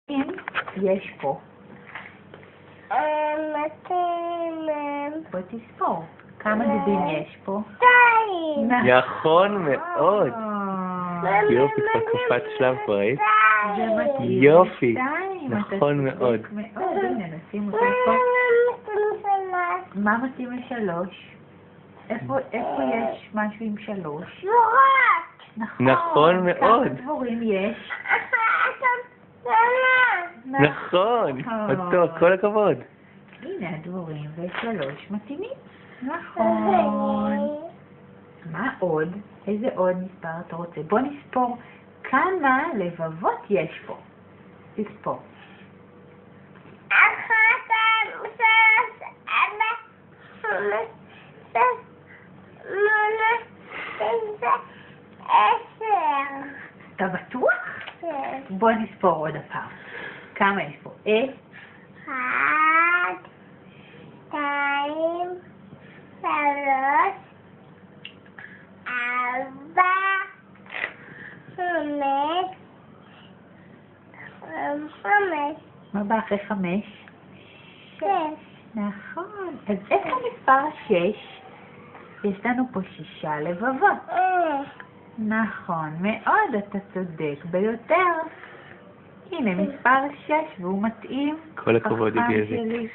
יש פה? בוא תספור. כמה דובים יש פה? 2. נכון מאוד. יופי, כבר קפץ שלב פה, ראית? זה מתאים. יופי. 2. נכון מאוד. הנה, נשים אותה פה. מה מתאים ל3? איפה יש משהו עם 3? נכון מאוד. כמה דבורים יש? נכון. אותו, כל הכבוד. הנה הדבורים ו3 מתאימים. נכון. מה עוד? איזה עוד מספר אתה רוצה? בוא נספור כמה לבבות יש פה. תספור. 1, 2, 3, 4, 5, 6, 8, 9, 10. אתה בטוח? כן. בוא נספור עוד הפעם. כמה יש פה? 1, 2, 3, 4, 5. מה בא אחרי 5? 6. נכון. אז איפה מספר 6? יש לנו פה 6 לבבות. נכון מאוד, אתה צודק ביותר. הנה מספר 6 והוא מתאים. כל הכבוד, חכם יוגבי. שלי.